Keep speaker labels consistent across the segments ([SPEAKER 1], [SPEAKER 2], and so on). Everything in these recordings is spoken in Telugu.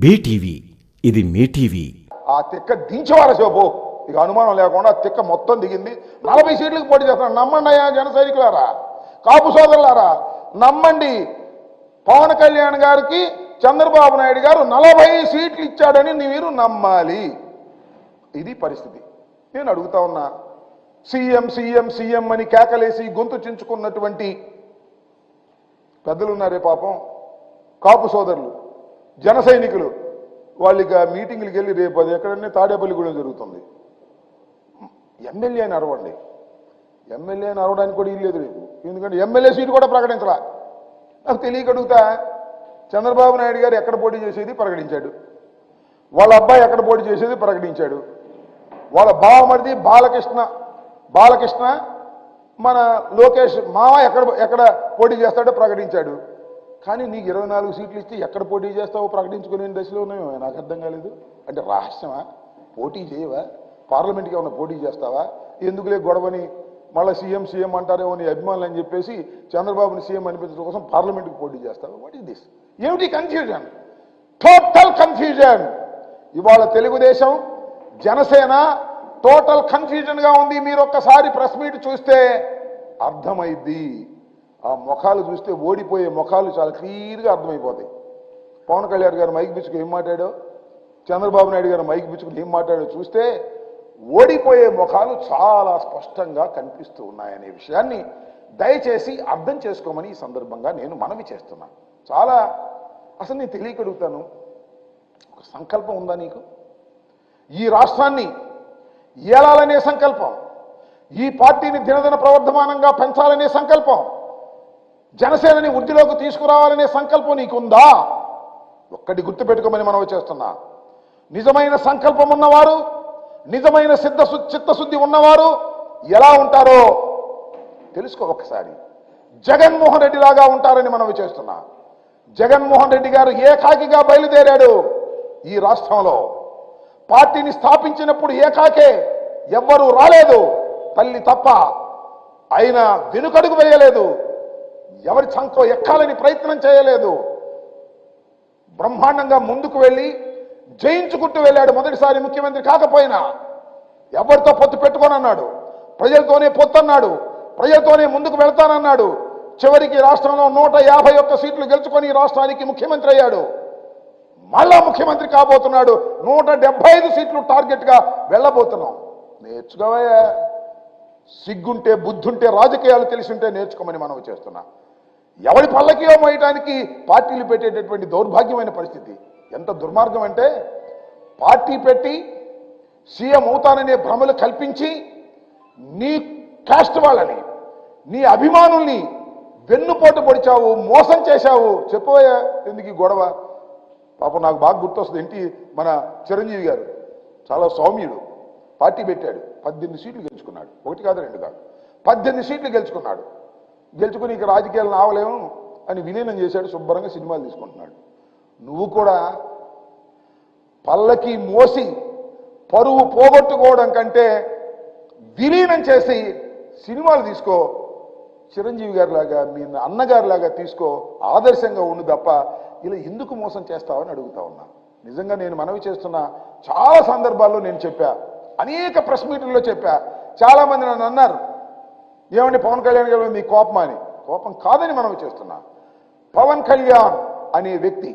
[SPEAKER 1] బీటీవీ ఇది మీ టీవీ.
[SPEAKER 2] ఆ తిక్క దించేవారు సేపు ఇక అనుమానం లేకుండా తిక్క మొత్తం దిగింది. 40 సీట్లకు పోటీ చేస్తున్నాడు. నమ్మండి అయ్యా జన సైనికులారా, కాపు సోదరులారా, నమ్మండి. పవన్ కళ్యాణ్ గారికి చంద్రబాబు నాయుడు గారు 40 సీట్లు ఇచ్చాడని మీరు నమ్మాలి. ఇది పరిస్థితి. నేను అడుగుతా ఉన్నా, సీఎం సీఎం సీఎం అని కేకలేసి గొంతు చించుకున్నటువంటి పెద్దలున్నారే పాపం, కాపు సోదరులు, జన సైనికులు, వాళ్ళకి మీటింగ్లకు వెళ్ళి రేపు అది ఎక్కడన్నా తాడేపల్లిగూడెం జరుగుతుంది. ఎమ్మెల్యేని అరవండి. ఎమ్మెల్యేని అరవడానికి కూడా ఇల్లేదు రేపు, ఎందుకంటే ఎమ్మెల్యే సీటు కూడా ప్రకటించరా. నాకు తెలియక అడుగుతా, చంద్రబాబు నాయుడు గారు ఎక్కడ పోటీ చేసేది ప్రకటించాడు, వాళ్ళ అబ్బాయి ఎక్కడ పోటీ చేసేది ప్రకటించాడు, వాళ్ళ బావమరిది బాలకృష్ణ మన లోకేష్ మామ ఎక్కడ పోటీ చేస్తాడో ప్రకటించాడు. కానీ నీకు 24 సీట్లు ఇస్తే ఎక్కడ పోటీ చేస్తావో ప్రకటించుకునే దశలో ఉన్నాయో నాకు అర్థం కాలేదు. అంటే రహస్యమా? పోటీ చేయవా? పార్లమెంట్కి ఏమైనా పోటీ చేస్తావా? ఎందుకులే గొడవని మళ్ళీ సీఎం సీఎం అంటారేమో నీ అభిమానులు అని చెప్పేసి చంద్రబాబుని సీఎం అనిపించడం కోసం పార్లమెంట్కి పోటీ చేస్తావా? What is this? ఏమిటి కన్ఫ్యూజన్? Total confusion. ఇవాళ తెలుగుదేశం జనసేన టోటల్ కన్ఫ్యూజన్గా ఉంది. మీరు ఒక్కసారి ప్రెస్ మీట్ చూస్తే అర్థమైద్ది. ఆ ముఖాలు చూస్తే ఓడిపోయే ముఖాలు చాలా క్లియర్గా అర్థమైపోతాయి. పవన్ కళ్యాణ్ గారు మైక్ పిచ్చుకు ఏం మాట్లాడో, చంద్రబాబు నాయుడు గారు మైక్ పిచ్చుకుని ఏం మాట్లాడో చూస్తే ఓడిపోయే ముఖాలు చాలా స్పష్టంగా కనిపిస్తూ ఉన్నాయనే విషయాన్ని దయచేసి అర్థం చేసుకోమని ఈ సందర్భంగా నేను మనవి చేస్తున్నాను. చాలా అసలు నేను తెలియకడుగుతాను, ఒక సంకల్పం ఉందా నీకు? ఈ రాష్ట్రాన్ని ఏలాలనే సంకల్పం, ఈ పార్టీని దినదిన ప్రవర్ధమానంగా పెంచాలనే సంకల్పం, జనసేనని వృద్ధిలోకి తీసుకురావాలనే సంకల్పం నీకుందా? ఒక్కటి గుర్తుపెట్టుకోమని మనం చేస్తున్నా. నిజమైన సంకల్పం ఉన్నవారు, నిజమైన చిత్తశుద్ధి ఉన్నవారు ఎలా ఉంటారో తెలుసుకో ఒకసారి. జగన్మోహన్ రెడ్డి లాగా ఉంటారని మనం చేస్తున్నా. జగన్మోహన్ రెడ్డి గారు ఏకాకిగా బయలుదేరాడు ఈ రాష్ట్రంలో. పార్టీని స్థాపించినప్పుడు ఏకాకే, ఎవ్వరూ రాలేదు, తల్లి తప్ప. ఆయన వెనుకడుగు వేయలేదు, ఎవరి చంకో ఎక్కాలని ప్రయత్నం చేయలేదు. బ్రహ్మాండంగా ముందుకు వెళ్ళి జయించుకుంటూ వెళ్ళాడు. మొదటిసారి ముఖ్యమంత్రి కాకపోయినా ఎవరితో పొత్తు పెట్టుకోనన్నాడు, ప్రజలతోనే పొత్తు అన్నాడు, ప్రజలతోనే ముందుకు వెళ్తానన్నాడు. చివరికి రాష్ట్రంలో 151 సీట్లు గెలుచుకొని రాష్ట్రానికి ముఖ్యమంత్రి అయ్యాడు. మళ్ళా ముఖ్యమంత్రి కాబోతున్నాడు. 175 సీట్లు టార్గెట్గా వెళ్ళబోతున్నాం. నేర్చుకోవయ్యా, సిగ్గుంటే బుద్ధుంటే రాజకీయాలు తెలిసి ఉంటే నేర్చుకోమని మనం చేస్తున్నా. ఎవరి పల్లకియో మోయటానికి పార్టీలు పెట్టేటటువంటి దౌర్భాగ్యమైన పరిస్థితి. ఎంత దుర్మార్గం అంటే, పార్టీ పెట్టి సీఎం అవుతాననే భ్రమలు కల్పించి నీ కాస్ట్ వాళ్ళని, నీ అభిమానుల్ని వెన్నుపోటు పొడిచావు, మోసం చేశావు. చెప్పవయ్యా ఎందుకు ఈ గొడవ? పాపం నాకు బాగా గుర్తొస్తుంది, ఏంటి మన చిరంజీవి గారు చాలా సౌమ్యుడు, పార్టీ పెట్టాడు, 18 సీట్లు గెలుచుకున్నాడు. 1 కాదు 2 కాదు, 18 సీట్లు గెలుచుకున్నాడు. గెలుచుకుని ఇక రాజకీయాలను ఆవలేము అని విలీనం చేశాడు. శుభ్రంగా సినిమాలు తీసుకుంటున్నాడు. నువ్వు కూడా పల్లకి మోసి పరువు పోగొట్టుకోవడం కంటే విలీనం చేసి సినిమాలు తీసుకో. చిరంజీవి గారి లాగా, మీ అన్నగారిలాగా తీసుకో, ఆదర్శంగా ఉండు తప్ప ఇలా ఎందుకు మోసం చేస్తావని అడుగుతా ఉన్నా. నిజంగా నేను మనవి చేస్తున్నా. చాలా సందర్భాల్లో నేను చెప్పా, అనేక ప్రెస్ మీటింగ్లో చెప్పా. చాలా మంది నన్ను అన్నారు, ఏమండి పవన్ కళ్యాణ్ గారు మీ కోపమా అని. కోపం కాదని మనవి చేస్తున్నా. పవన్ కళ్యాణ్ అనే వ్యక్తి,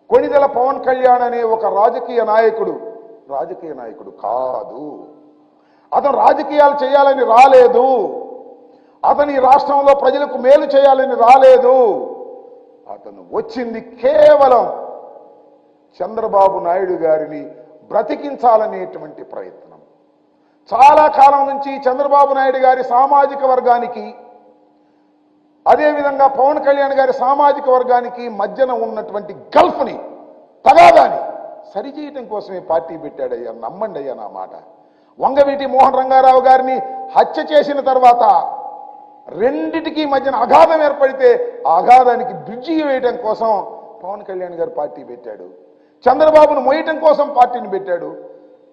[SPEAKER 2] కొణిదెల పవన్ కళ్యాణ్ అనే ఒక రాజకీయ నాయకుడు కాదు. అతను రాజకీయాలు చేయాలని రాలేదు, అతని రాష్ట్రంలో ప్రజలకు మేలు చేయాలని రాలేదు. అతను వచ్చింది కేవలం చంద్రబాబు నాయుడు గారిని బ్రతికించాలనేటువంటి ప్రయత్నం. చాలా కాలం నుంచి చంద్రబాబు నాయుడు గారి సామాజిక వర్గానికి, అదేవిధంగా పవన్ కళ్యాణ్ గారి సామాజిక వర్గానికి మధ్యన ఉన్నటువంటి గల్ఫ్ని, తగాదాన్ని సరిచేయటం కోసమే పార్టీ పెట్టాడయ్యా. నమ్మండి అయ్యా నా మాట. వంగవీటి మోహన్ రంగారావు గారిని హత్య చేసిన తర్వాత రెండిటికి మధ్యన అగాధం ఏర్పడితే ఆ అగాధానికి బ్రిడ్జి వేయటం కోసం పవన్ కళ్యాణ్ గారు పార్టీ పెట్టాడు. చంద్రబాబును మోయటం కోసం పార్టీని పెట్టాడు.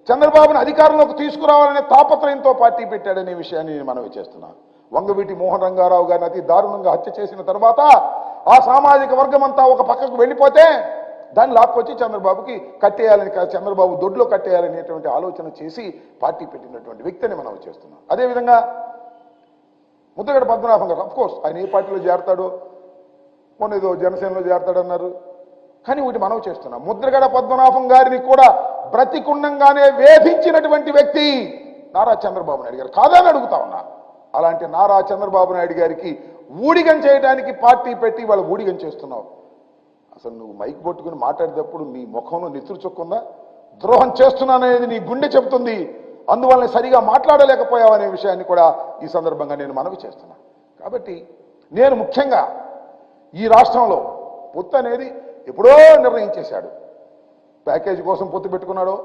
[SPEAKER 2] చంద్రబాబును అధికారంలోకి తీసుకురావాలనే తాపత్రయంతో పార్టీ పెట్టాడనే విషయాన్ని నేను మనవి చేస్తున్నాను. వంగవీటి మోహన్ రంగారావు గారిని అతి దారుణంగా హత్య చేసిన తర్వాత ఆ సామాజిక వర్గం అంతా ఒక పక్కకు వెళ్ళిపోతే దాన్ని లాక్కొచ్చి చంద్రబాబుకి కట్టేయాలని, చంద్రబాబు దొడ్లో కట్టేయాలనేటువంటి ఆలోచన చేసి పార్టీ పెట్టినటువంటి వ్యక్తిని మనం చేస్తున్నాం. అదేవిధంగా ముద్రగడ పద్మనాభం గారు, అఫ్కోర్స్ ఆయన ఏ పార్టీలో చేరతాడో, మొన్న ఏదో జనసేనలో చేరతాడన్నారు, కానీ వీటి మనం చేస్తున్నాం. ముద్రగడ పద్మనాభం గారిని కూడా బ్రతికుండంగానే వేధించినటువంటి వ్యక్తి నారా చంద్రబాబు నాయుడు గారు కాదని అడుగుతా ఉన్నా. అలాంటి నారా చంద్రబాబు నాయుడు గారికి ఊడిగం చేయడానికి పార్టీ పెట్టి వాళ్ళు ఊడిగం చేస్తున్నావు. అసలు నువ్వు మైక్ పట్టుకుని మాట్లాడేటప్పుడు నీ ముఖంలో నెత్తురు చొక్కుందా? ద్రోహం చేస్తున్నాననేది నీ గుండె చెబుతుంది, అందువల్ల సరిగా మాట్లాడలేకపోయావనే విషయాన్ని కూడా ఈ సందర్భంగా నేను మనవి చేస్తున్నా. కాబట్టి నేను ముఖ్యంగా ఈ రాష్ట్రంలో పొత్తు అనేది ఎప్పుడో నిర్ణయించేశాడు. ప్యాకేజీ కోసం పొత్తు పెట్టుకున్నాడో,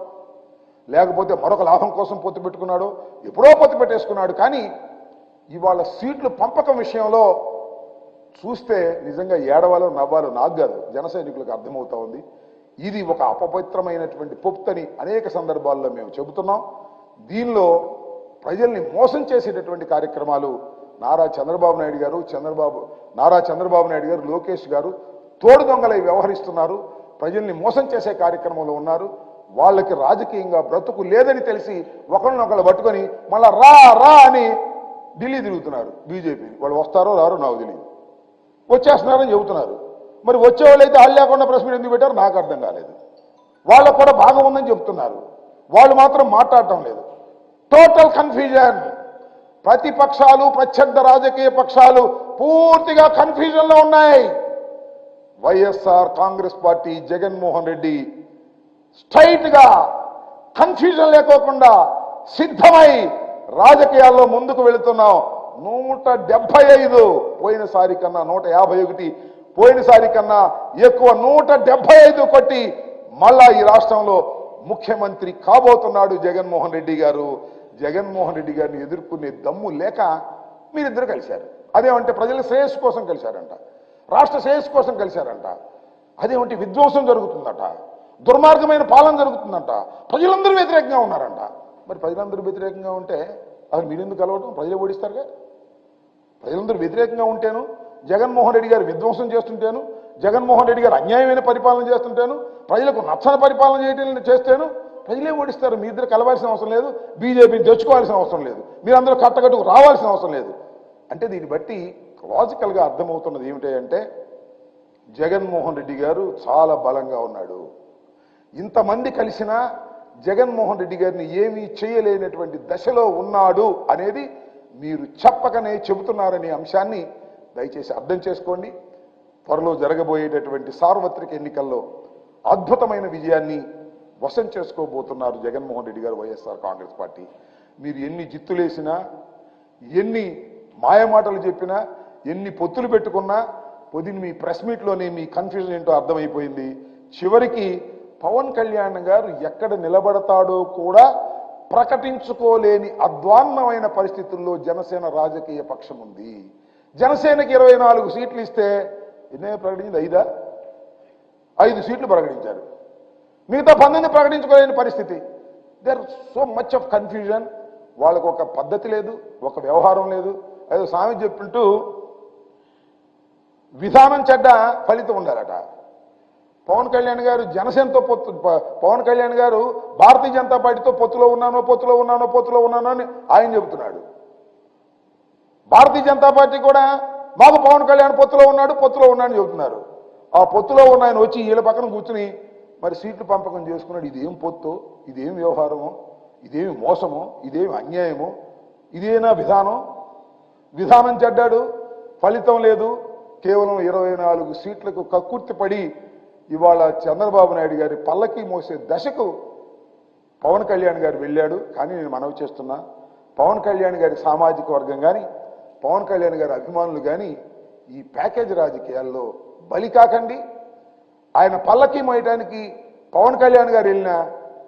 [SPEAKER 2] లేకపోతే మరొక లాభం కోసం పొత్తు పెట్టుకున్నాడో, ఎప్పుడో పొత్తు పెట్టేసుకున్నాడు. కానీ ఇవాళ సీట్లు పంపకం విషయంలో చూస్తే నిజంగా ఏడవాలో నవ్వాలో నాకు కాదు, జన సైనికులకు అర్థమవుతా ఉంది. ఇది ఒక అపవిత్రమైనటువంటి పొత్తని అనేక సందర్భాల్లో మేము చెబుతున్నాం. దీనిలో ప్రజల్ని మోసం చేసేటటువంటి కార్యక్రమాలు నారా చంద్రబాబు నాయుడు గారు, లోకేష్ గారు తోడు దొంగలై వ్యవహరిస్తున్నారు. ప్రజల్ని మోసం చేసే కార్యక్రమంలో ఉన్నారు. వాళ్ళకి రాజకీయంగా బ్రతుకు లేదని తెలిసి ఒకరినొకరు పట్టుకొని మళ్ళా రా రా అని ఢిల్లీ తిరుగుతున్నారు. బీజేపీ వాళ్ళు వస్తారో రారో నాకు తెలియదు, వచ్చేస్తున్నారని చెబుతున్నారు. మరి వచ్చేవాళ్ళు అయితే వాళ్ళు లేకుండా ప్రెస్ మీట్ ఎందుకు పెట్టారు నాకు అర్థం కాలేదు. వాళ్ళకు కూడా భాగం ఉందని చెప్తున్నారు, వాళ్ళు మాత్రం మాట్లాడటం లేదు. Total confusion. ప్రతిపక్షాలు, ప్రత్యర్థ రాజకీయ పక్షాలు పూర్తిగా కన్ఫ్యూజన్లో ఉన్నాయి. వైఎస్ఆర్ కాంగ్రెస్ పార్టీ, జగన్మోహన్ రెడ్డి స్ట్రైట్ గా కన్ఫ్యూజన్ లేకోకుండా సిద్ధమై రాజకీయాల్లో ముందుకు వెళుతున్నాం. 175 పోయినసారి కన్నా 151, పోయినసారి కన్నా ఎక్కువ 175 కొట్టి మళ్ళా ఈ రాష్ట్రంలో ముఖ్యమంత్రి కాబోతున్నాడు జగన్మోహన్ రెడ్డి గారు. జగన్మోహన్ రెడ్డి గారిని ఎదుర్కొనే దమ్ము లేక మీరిద్దరు కలిశారు. అదేమంటే ప్రజల శ్రేయస్సు కోసం కలిశారంట, రాష్ట్ర శ్రేయస్సు కోసం కలిశారంట. అదేమంటే విధ్వంసం జరుగుతుందట, దుర్మార్గమైన పాలన జరుగుతుందంట, ప్రజలందరూ వ్యతిరేకంగా ఉన్నారంట. మరి ప్రజలందరూ వ్యతిరేకంగా ఉంటే అసలు మీరెందుకు కలవటం? ప్రజలు ఓడిస్తారుగా. ప్రజలందరూ వ్యతిరేకంగా ఉంటేను, జగన్మోహన్ రెడ్డి గారు విధ్వంసం చేస్తుంటేను, జగన్మోహన్ రెడ్డి గారు అన్యాయమైన పరిపాలన చేస్తుంటేను, ప్రజలకు నచ్చని పరిపాలన చేస్తేను ప్రజలే ఓడిస్తారు. మీ ఇద్దరు కలవాల్సిన అవసరం లేదు, బీజేపీని తెచ్చుకోవాల్సిన అవసరం లేదు, మీరందరూ కట్టకట్టుకు రావాల్సిన అవసరం లేదు. అంటే దీన్ని బట్టి లాజికల్గా అర్థమవుతున్నది ఏమిటంటే జగన్మోహన్ రెడ్డి గారు చాలా బలంగా ఉన్నాడు. ఇంతమంది కలిసినా జగన్మోహన్ రెడ్డి గారిని ఏమీ చేయలేనటువంటి దశలో ఉన్నాడు అనేది మీరు చెప్పకనే చెబుతున్నారనే అంశాన్ని దయచేసి అర్థం చేసుకోండి. త్వరలో జరగబోయేటటువంటి సార్వత్రిక ఎన్నికల్లో అద్భుతమైన విజయాన్ని వశం చేసుకోబోతున్నారు జగన్మోహన్ రెడ్డి గారు, వైఎస్ఆర్ కాంగ్రెస్ పార్టీ. మీరు ఎన్ని జిత్తులేసినా, ఎన్ని మాయమాటలు చెప్పినా, ఎన్ని పొత్తులు పెట్టుకున్నా పొద్దున్న మీ ప్రెస్ మీట్లోనే మీ కన్ఫ్యూజన్ ఏంటో అర్థమైపోయింది. చివరికి పవన్ కళ్యాణ్ గారు ఎక్కడ నిలబడతాడో కూడా ప్రకటించుకోలేని అధ్వాన్నమైన పరిస్థితుల్లో జనసేన రాజకీయ పక్షం ఉంది. జనసేనకి 24 సీట్లు ఇస్తే ఎన్నే ప్రకటించింది? 5 సీట్లు ప్రకటించారు, మిగతా 19 ప్రకటించుకోలేని పరిస్థితి. There so much of confusion. వాళ్ళకు ఒక పద్ధతి లేదు, ఒక వ్యవహారం లేదు. ఏదో స్వామి చెప్పింటూ విధానం చెడ్డ, ఫలితం ఉండాలట. పవన్ కళ్యాణ్ గారు జనసేనతో పొత్తు, పవన్ కళ్యాణ్ గారు భారతీయ జనతా పార్టీతో పొత్తులో ఉన్నానో అని ఆయన చెబుతున్నాడు. భారతీయ జనతా పార్టీ కూడా మాకు పవన్ కళ్యాణ్ పొత్తులో ఉన్నాడని చెబుతున్నారు. ఆ పొత్తులో ఉన్న ఆయన వచ్చి వీళ్ళ పక్కన కూర్చుని మరి సీట్లు పంపకం చేసుకున్నాడు. ఇదేం పొత్తు, ఇదేం వ్యవహారమో, ఇదేమి మోసమో, ఇదేమి అన్యాయమో, ఇదేనా విధానం చెడ్డాడు, ఫలితం లేదు. కేవలం 24 సీట్లకు కక్కుర్తిపడి ఇవాళ చంద్రబాబు నాయుడు గారి పల్లకి మోసే దశకు పవన్ కళ్యాణ్ గారు వెళ్ళాడు. కానీ నేను మనవి చేస్తున్నా, పవన్ కళ్యాణ్ గారి సామాజిక వర్గం కానీ, పవన్ కళ్యాణ్ గారి అభిమానులు కానీ ఈ ప్యాకేజ్ రాజకీయాల్లో బలి కాకండి. ఆయన పల్లకి మోయటానికి పవన్ కళ్యాణ్ గారు వెళ్ళినా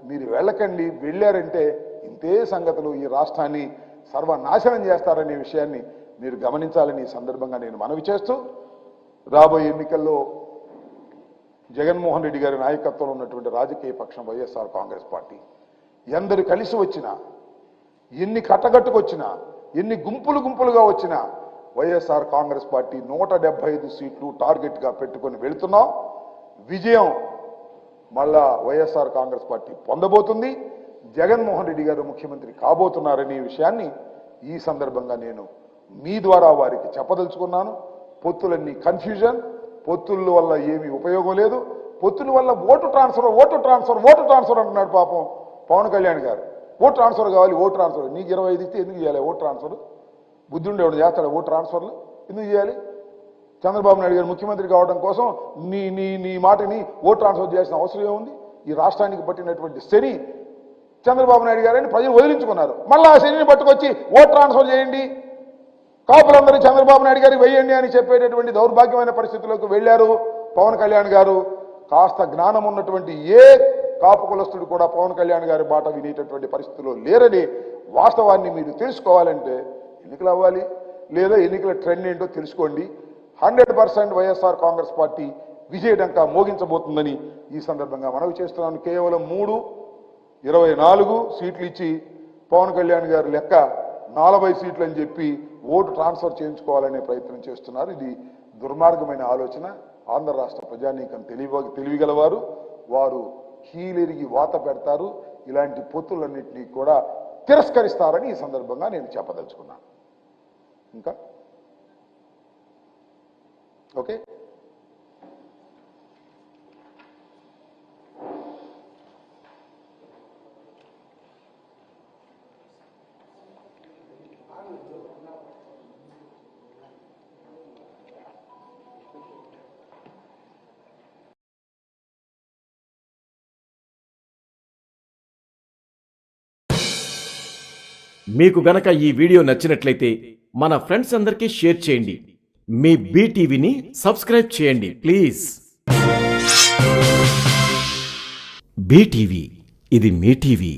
[SPEAKER 2] మీరు వెళ్ళకండి. వెళ్ళారంటే ఇంతే సంగతులు, ఈ రాష్ట్రాన్ని సర్వనాశనం చేస్తారనే విషయాన్ని మీరు గమనించాలని ఈ సందర్భంగా నేను మనవి చేస్తూ, రాబోయే ఎన్నికల్లో జగన్మోహన్ రెడ్డి గారి నాయకత్వంలో ఉన్నటువంటి రాజకీయ పక్షం వైఎస్ఆర్ కాంగ్రెస్ పార్టీ ఎందరు కలిసి వచ్చినా, ఎన్ని కట్టగట్టుకొచ్చినా, ఎన్ని గుంపులుగా వచ్చినా వైఎస్ఆర్ కాంగ్రెస్ పార్టీ 175 సీట్లు టార్గెట్గా పెట్టుకొని వెళుతున్నాం. విజయం మళ్ళా వైఎస్ఆర్ కాంగ్రెస్ పార్టీ పొందబోతుంది. జగన్మోహన్ రెడ్డి గారు ముఖ్యమంత్రి కాబోతున్నారనే విషయాన్ని ఈ సందర్భంగా నేను మీ ద్వారా వారికి చెప్పదలుచుకున్నాను. పొత్తులన్నీ కన్ఫ్యూజన్, పొత్తుల వల్ల ఏమీ ఉపయోగం లేదు. పొత్తుల వల్ల ఓటు ట్రాన్స్ఫర్ అంటున్నాడు పాపం పవన్ కళ్యాణ్ గారు. ఓటు ట్రాన్స్ఫర్ కావాలి, ఓటు ట్రాన్స్ఫర్. నీకు 25 ఇస్తే ఎందుకు చేయాలి ఓటు ట్రాన్స్ఫర్? బుద్ధి ఉండేవాడు చేస్తాడు ఓటు ట్రాన్స్ఫర్లు ఎందుకు చేయాలి? చంద్రబాబు నాయుడు గారు ముఖ్యమంత్రి కావడం కోసం నీ మాటని ఓటు ట్రాన్స్ఫర్ చేయాల్సిన అవసరం ఏముంది? ఈ రాష్ట్రానికి పట్టినటువంటి శని చంద్రబాబు నాయుడు గారని ప్రజలు వదిలించుకున్నారు. మళ్ళీ ఆ శనిని పట్టుకొచ్చి ఓటు ట్రాన్స్ఫర్ చేయండి, కాపులందరూ చంద్రబాబు నాయుడు గారికి వెయ్యండి అని చెప్పేటటువంటి దౌర్భాగ్యమైన పరిస్థితుల్లోకి వెళ్ళారు పవన్ కళ్యాణ్ గారు. కాస్త జ్ఞానం ఉన్నటువంటి ఏ కాపు కులస్తుడు కూడా పవన్ కళ్యాణ్ గారి మాట వినేటటువంటి పరిస్థితుల్లో లేరని వాస్తవాన్ని మీరు తెలుసుకోవాలంటే ఎన్నికలు అవ్వాలి, లేదా ఎన్నికల ట్రెండ్ ఏంటో తెలుసుకోండి. 100% వైఎస్ఆర్ కాంగ్రెస్ పార్టీ విజయడంకా మోగించబోతుందని ఈ సందర్భంగా మనవి చేస్తున్నాను. కేవలం 24 సీట్లు ఇచ్చి పవన్ కళ్యాణ్ గారి లెక్క 40 సీట్లు అని చెప్పి ఓటు ట్రాన్స్ఫర్ చేయించుకోవాలనే ప్రయత్నం చేస్తున్నారు. ఇది దుర్మార్గమైన ఆలోచన. ఆంధ్ర రాష్ట్ర ప్రజానీకం తెలివిగలవారు, వారు కీలెరిగి వాత పెడతారు. ఇలాంటి పొత్తులన్నింటినీ కూడా తిరస్కరిస్తారని ఈ సందర్భంగా నేను చెప్పదలుచుకున్నాను. ఇంకా ఓకే,
[SPEAKER 1] మీకు గనక ఈ వీడియో నచ్చినట్లయితే మన ఫ్రెండ్స్ అందరికీ షేర్ చేయండి. మీ బీటీవీని సబ్స్క్రైబ్ చేయండి ప్లీజ్. బీటీవీ, ఇది మీ టీవీ.